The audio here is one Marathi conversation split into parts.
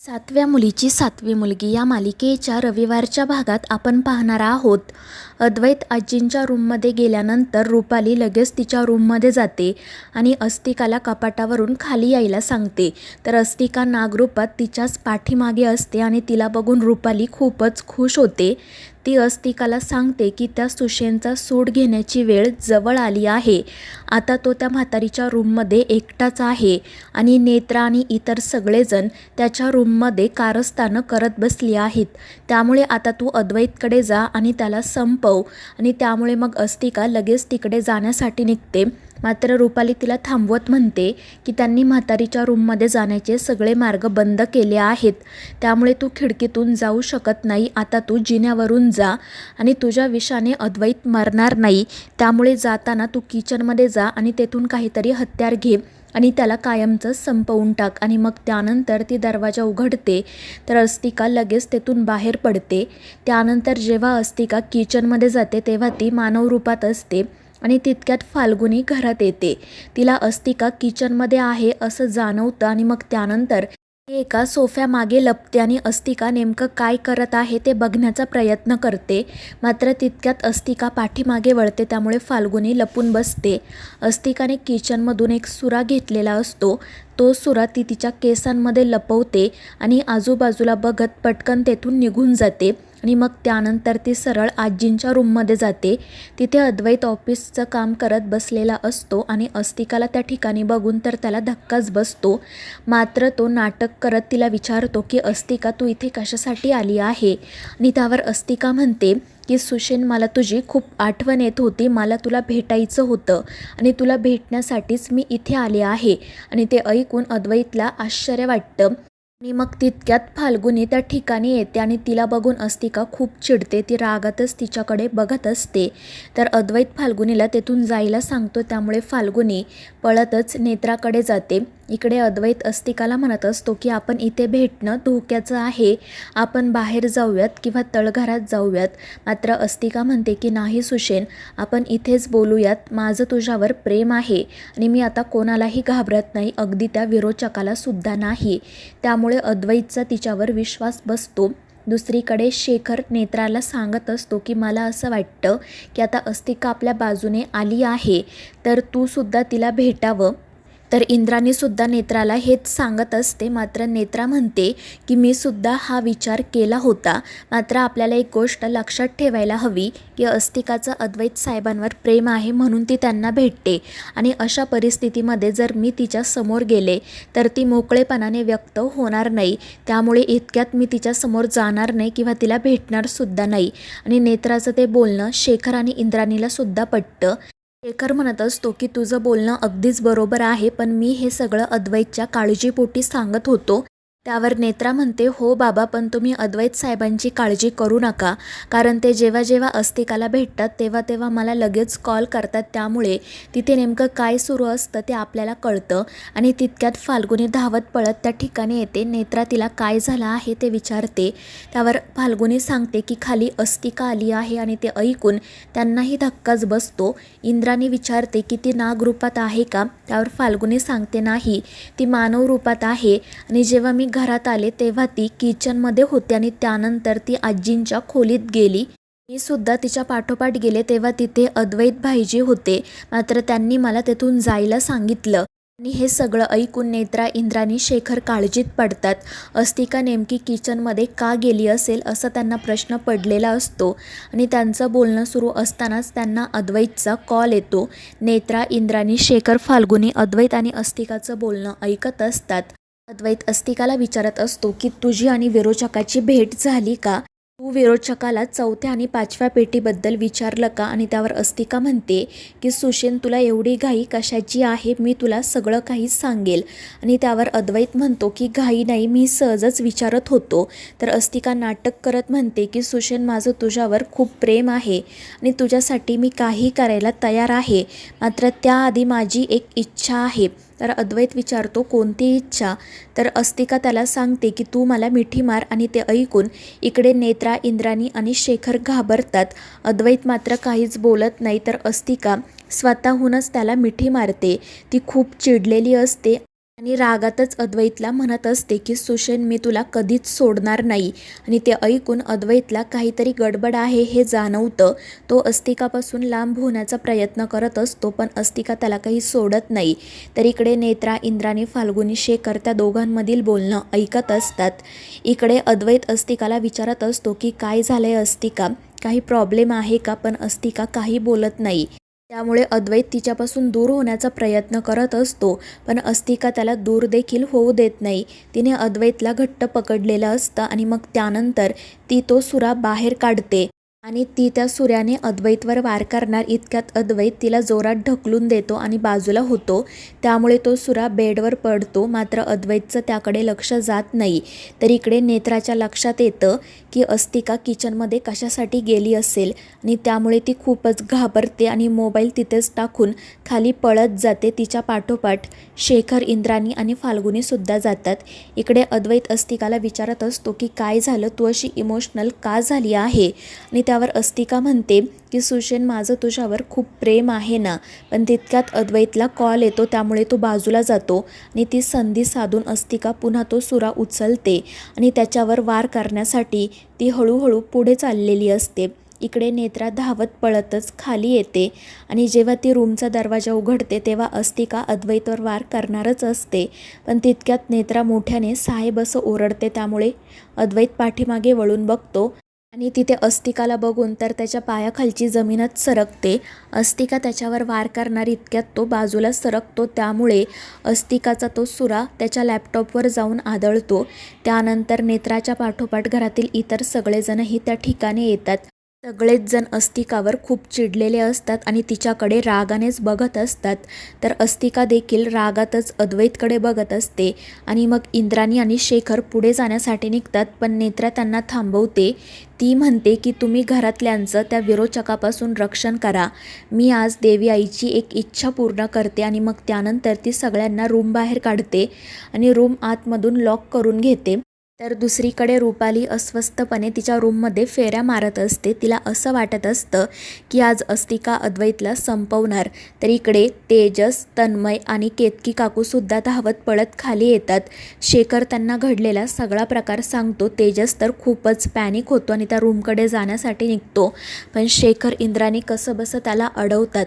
सातव्या मुलीची सातवी मुलगी या मालिकेच्या रविवारच्या भागात आपण पाहणार आहोत. अद्वैत आजींच्या रूममध्ये गेल्यानंतर रुपाली लगेच तिच्या रूममध्ये जाते आणि अस्तिकाला कपाटावरून खाली यायला सांगते. तर अस्तिका नागरूपात तिच्याच पाठीमागे असते आणि तिला बघून रुपाली खूपच खुश होते. ती अस्तिकाला सांगते की त्या सुशेनचा सूड घेण्याची वेळ जवळ आली आहे. आता तो त्या म्हातारीच्या रूममध्ये एकटाच आहे आणि नेत्रा आणि इतर सगळेजण त्याच्या रूममध्ये कारस्थानं करत बसली आहेत. त्यामुळे आता तू अद्वैतकडे जा आणि त्याला संपव. आणि त्यामुळे मग अस्तिका लगेच तिकडे जाण्यासाठी निघते. मात्र रुपाली तिला थांबवत म्हणते की त्यांनी म्हातारीच्या रूममध्ये जाण्याचे सगळे मार्ग बंद केले आहेत. त्यामुळे तू खिडकीतून जाऊ शकत नाही. आता तू जिन्यावरून जा आणि तुझ्या विषाने अद्वैत मरणार नाही. त्यामुळे जाताना तू किचनमध्ये जा आणि तेथून काहीतरी हत्यार घे आणि त्याला कायमचं संपवून टाक. आणि मग त्यानंतर ती दरवाजा उघडते. तर अस्तिका लगेच तेथून बाहेर पडते. त्यानंतर जेव्हा अस्तिका किचनमध्ये जाते तेव्हा ती मानव रूपात असते आणि तितक्यात फाल्गुनी घरात येते. तिला अस्तिका किचनमध्ये आहे असं जाणवतं आणि मग त्यानंतर ती एका सोफ्यामागे लपते आणि अस्तिका नेमकं काय करत आहे ते बघण्याचा प्रयत्न करते. मात्र तितक्यात अस्तिका पाठीमागे वळते. त्यामुळे फाल्गुनी लपून बसते. अस्तिकाने किचनमधून एक सुरा घेतलेला असतो. तो सुरा ती तिच्या केसांमध्ये लपवते आणि आजूबाजूला बघत पटकन तेथून निघून जाते. आणि मग त्यानंतर ती सरळ आजींच्या रूममध्ये जाते. तिथे अद्वैत ऑफिसचं काम करत बसलेला असतो आणि अस्तिकाला त्या ठिकाणी बघून तर त्याला धक्काच बसतो. मात्र तो नाटक करत तिला विचारतो की अस्तिका तू इथे कशासाठी आली आहे. आणि त्यावर अस्तिका म्हणते की सुशेन मला तुझी खूप आठवण येत होती. मला तुला भेटायचं होतं आणि तुला भेटण्यासाठीच मी इथे आले आहे. आणि ते ऐकून अद्वैतला आश्चर्य वाटतं. आणि मग तितक्यात फाल्गुनी त्या ठिकाणी येते आणि तिला बघून अस्तिका खूप चिडते. ती रागातच तिच्याकडे बघत असते. तर अद्वैत फाल्गुनीला तेथून जायला सांगतो. त्यामुळे फाल्गुनी पळतच नेत्राकडे जाते. इकडे अद्वैत अस्तिकाला म्हणत असतो की आपण इथे भेटणं धोक्याचं आहे. आपण बाहेर जाऊयात किंवा तळघरात जाऊयात. मात्र अस्तिका म्हणते की नाही सुशेन, आपण इथेच बोलूयात. माझं तुझ्यावर प्रेम आहे आणि मी आता कोणालाही घाबरत नाही, अगदी त्या विरोचकाला सुद्धा नाही. त्यामुळे अद्वैतचा तिच्यावर विश्वास बसतो. दुसरीकडे शेखर नेत्राला सांगत असतो की मला असं वाटतं की आता अस्तिका आपल्या बाजूने आली आहे तर तू सुद्धा तिला भेटावं. तर इंद्राणीसुद्धा नेत्राला हेच सांगत असते. मात्र नेत्रा म्हणते की मी सुद्धा हा विचार केला होता. मात्र आपल्याला एक गोष्ट लक्षात ठेवायला हवी की अस्तिकाचं अद्वैत साहेबांवर प्रेम आहे म्हणून ती त्यांना भेटते. आणि अशा परिस्थितीमध्ये जर मी तिच्या समोर गेले तर ती मोकळेपणाने व्यक्त होणार नाही. त्यामुळे इतक्यात मी तिच्यासमोर जाणार नाही किंवा तिला भेटणार सुद्धा नाही. आणि नेत्राचं ते बोलणं शेखर आणि इंद्राणीला सुद्धा पटतं. शेखर म्हणत असतो की तुझं बोलणं अगदीच बरोबर आहे, पण मी हे सगळं अद्वैतच्या काळजीपोटी सांगत होतो. त्यावर नेत्रा म्हणते हो बाबा, पण तुम्ही अद्वैत साहेबांची काळजी करू नका, कारण ते जेव्हा जेव्हा अस्तिकाला भेटतात तेव्हा तेव्हा मला लगेच कॉल करतात. त्यामुळे तिथे नेमकं काय सुरू असतं ते आपल्याला कळतं. आणि तितक्यात फाल्गुनी धावत पळत त्या ठिकाणी येते. नेत्रा तिला काय झालं आहे ते विचारते. त्यावर फाल्गुनी सांगते की खाली अस्तिका आली आहे. आणि ते ऐकून त्यांनाही धक्काच बसतो. इंद्राणी विचारते की ती नागरूपात आहे का. त्यावर फाल्गुनी सांगते नाही, ती मानव रूपात आहे. आणि जेव्हा मी घरात आले तेव्हा ती किचनमध्ये होती आणि त्यानंतर ती आजींच्या खोलीत गेली. मी सुद्धा तिच्या पाठोपाठ गेले तेव्हा तिथे अद्वैत भाईजी होते. मात्र त्यांनी मला तेथून जायला सांगितलं. आणि हे सगळं ऐकून नेत्रा, इंद्राणी, शेखर काळजीत पडतात. अस्तिका नेमकी किचनमध्ये का गेली असेल असा त्यांना प्रश्न पडलेला असतो. आणि त्यांचं बोलणं सुरू असतानाच त्यांना अद्वैतचा कॉल येतो. नेत्रा, इंद्राणी, शेखर, फाल्गुनी अद्वैत आणि अस्तिकाचं बोलणं ऐकत असतात. अद्वैत अस्तिकाला विचारत असतो की तुझी आणि विरोचकाची भेट झाली का. तू विरोचकाला 4थ्या आणि 5व्या पेटीबद्दल विचारलं का. आणि त्यावर अस्तिका म्हणते की सुशेन तुला एवढी घाई कशाची आहे, मी तुला सगळं काही सांगेल. आणि त्यावर अद्वैत म्हणतो की घाई नाही, मी सहजच विचारत होतो. तर अस्तिका नाटक करत म्हणते की सुशेन माझं तुझ्यावर खूप प्रेम आहे आणि तुझ्यासाठी मी काही करायला तयार आहे. मात्र त्याआधी माझी एक इच्छा आहे. तर अद्वैत विचारतो कोणती इच्छा. तर अस्तिका त्याला सांगते की तू मला मिठी मार. आणि ते ऐकून इकडे नेत्रा, इंद्राणी आणि शेखर घाबरतात. अद्वैत मात्र काहीच बोलत नाही. तर अस्तिका स्वतःहूनच त्याला मिठी मारते. ती खूप चिडलेली असते. आणि रागातच अद्वैतला म्हणत असते की सुशेन, मी तुला कधीच सोडणार नाही. आणि ते ऐकून अद्वैतला काहीतरी गडबड आहे हे जाणवतं. तो अस्तिकापासून लांब होण्याचा प्रयत्न करत असतो, पण अस्तिका त्याला काही सोडत नाही. तर इकडे नेत्रा, इंद्राणी, फाल्गुनी, शेखर त्या दोघांमधील बोलणं ऐकत असतात. इकडे अद्वैत अस्तिकाला विचारत असतो की काय झालंय अस्तिका, काही प्रॉब्लेम आहे का, पण अस्तिका काही बोलत नाही. त्यामुळे अद्वैत तिच्यापासून दूर होण्याचा प्रयत्न करत असतो, पण अस्तिका त्याला दूर देखील होऊ देत नाही. तिने अद्वैतला घट्ट पकडलेलं असतं आणि मग त्यानंतर ती तो सुरा बाहेर काढते आणि ती त्या सुऱ्याने अद्वैतवर वार करणार इतक्यात अद्वैत तिला जोरात ढकलून देतो आणि बाजूला होतो. त्यामुळे तो सुरा बेडवर पडतो. मात्र अद्वैतचं त्याकडे लक्ष जात नाही. तर इकडे नेत्राच्या लक्षात येतं की अस्तिका किचनमध्ये कशासाठी गेली असेल आणि त्यामुळे ती खूपच घाबरते आणि मोबाईल तिथेच टाकून खाली पळत जाते. तिच्या पाठोपाठ शेखर, इंद्राणी आणि फाल्गुनी सुद्धा जातात. इकडे अद्वैत अस्तिकाला विचारत असतो की काय झालं, तू अशी इमोशनल का झाली आहे. आणि त्यावर अस्तिका म्हणते की सुशेन, माझं तुझ्यावर खूप प्रेम आहे ना. पण तितक्यात अद्वैतला कॉल येतो, त्यामुळे तो बाजूला जातो आणि ती संधी साधून अस्तिका पुन्हा तो सुरा उचलते आणि त्याच्यावर वार करण्यासाठी ती हळूहळू पुढे चाललेली असते. इकडे नेत्रा धावत पळतच खाली येते आणि जेव्हा ती रूमचा दरवाजा उघडते तेव्हा अस्तिका अद्वैतवर वार करणारच असते. पण तितक्यात नेत्रा मोठ्याने साहेब असं ओरडते. त्यामुळे अद्वैत पाठीमागे वळून बघतो आणि तिथे अस्तिकाला बघून तर त्याच्या पायाखालची जमीनच सरकते. अस्तिका त्याच्यावर वार करणार इतक्यात तो बाजूला सरकतो. त्यामुळे अस्तिकाचा तो सुरा त्याच्या लॅपटॉपवर जाऊन आदळतो. त्यानंतर नेत्राच्या पाठोपाठ घरातील इतर सगळेजणही त्या ठिकाणी येतात. सगळेच जण अस्तिकावर खूप चिडलेले असतात आणि तिच्याकडे रागानेच बघत असतात. तर अस्तिका देखील रागातच अद्वैतकडे बघत असते आणि मग इंद्राणी आणि शेखर पुढे जाण्यासाठी निघतात, पण नेत्रा त्यांना थांबवते. ती म्हणते की तुम्ही घरातल्यांचं त्या विरोचकापासून रक्षण करा. मी आज देवी आईची एक इच्छा पूर्ण करते. आणि मग त्यानंतर ती सगळ्यांना रूम बाहेर काढते आणि रूम आतमधून लॉक करून घेते. तर दुसरीकडे रुपाली अस्वस्थपणे तिच्या रूममध्ये फेऱ्या मारत असते. तिला असं वाटत असतं की आज अस्तिका अद्वैतला संपवणार. तर इकडे तेजस, तन्मय आणि केतकी काकूसुद्धा धावत पळत खाली येतात. शेखर त्यांना घडलेला सगळा प्रकार सांगतो. तेजस तर खूपच पॅनिक होतो आणि त्या रूमकडे जाण्यासाठी निघतो, पण शेखर, इंद्राणी कसंबसं त्याला अडवतात.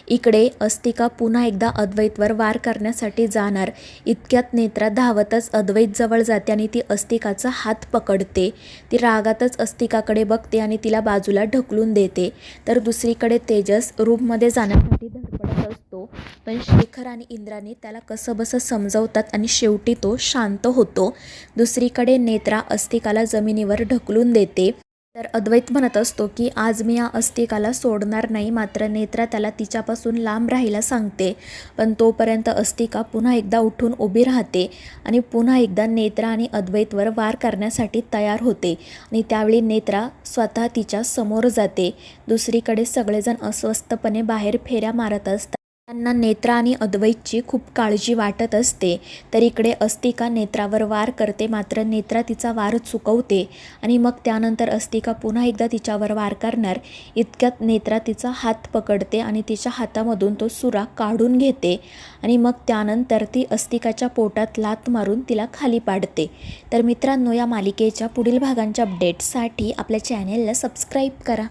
इकडे अस्तिका पुन्हा एकदा अद्वैतवर वार करण्यासाठी जाणार इतक्यात नेत्रा धावतच अद्वैतजवळ जाते आणि ती अस्तिकाचा हात पकडते. ती रागातच अस्तिकाकडे बघते आणि तिला बाजूला ढकलून देते. तर दुसरीकडे तेजस रूममध्ये जाण्यासाठी धडपडत असतो, पण शेखर आणि इंद्राणी त्याला कसंबसं समजवतात आणि शेवटी तो शांत होतो. दुसरीकडे नेत्रा अस्तिकाला जमिनीवर ढकलून देते. तर अद्वैत म्हणत असतो की आज मी या अस्तिकाला सोडणार नाही. मात्र नेत्रा त्याला तिच्यापासून लांब राहायला सांगते, पण तोपर्यंत अस्तिका पुन्हा एकदा उठून उभी राहते आणि पुन्हा एकदा नेत्रा आणि अद्वैतवर वार करण्यासाठी तयार होते. आणि त्यावेळी नेत्रा स्वतः तिच्या समोर जाते. दुसरीकडे सगळेजण अस्वस्थपणे बाहेर फेऱ्या मारत असतात. त्यांना नेत्रा आणि अद्वैतची खूप काळजी वाटत असते. तर इकडे अस्तिका नेत्रावर वार करते, मात्र नेत्रा तिचा वार चुकवते आणि मग त्यानंतर अस्तिका पुन्हा एकदा तिच्यावर वार करणार इतक्यात नेत्रा तिचा हात पकडते आणि तिच्या हातामधून तो सुरा काढून घेते आणि मग त्यानंतर ती अस्तिकाच्या पोटात लाथ मारून तिला खाली पाडते. तर मित्रांनो, या मालिकेच्या पुढील भागांच्या अपडेट्ससाठी आपल्या चॅनेलला सबस्क्राईब करा.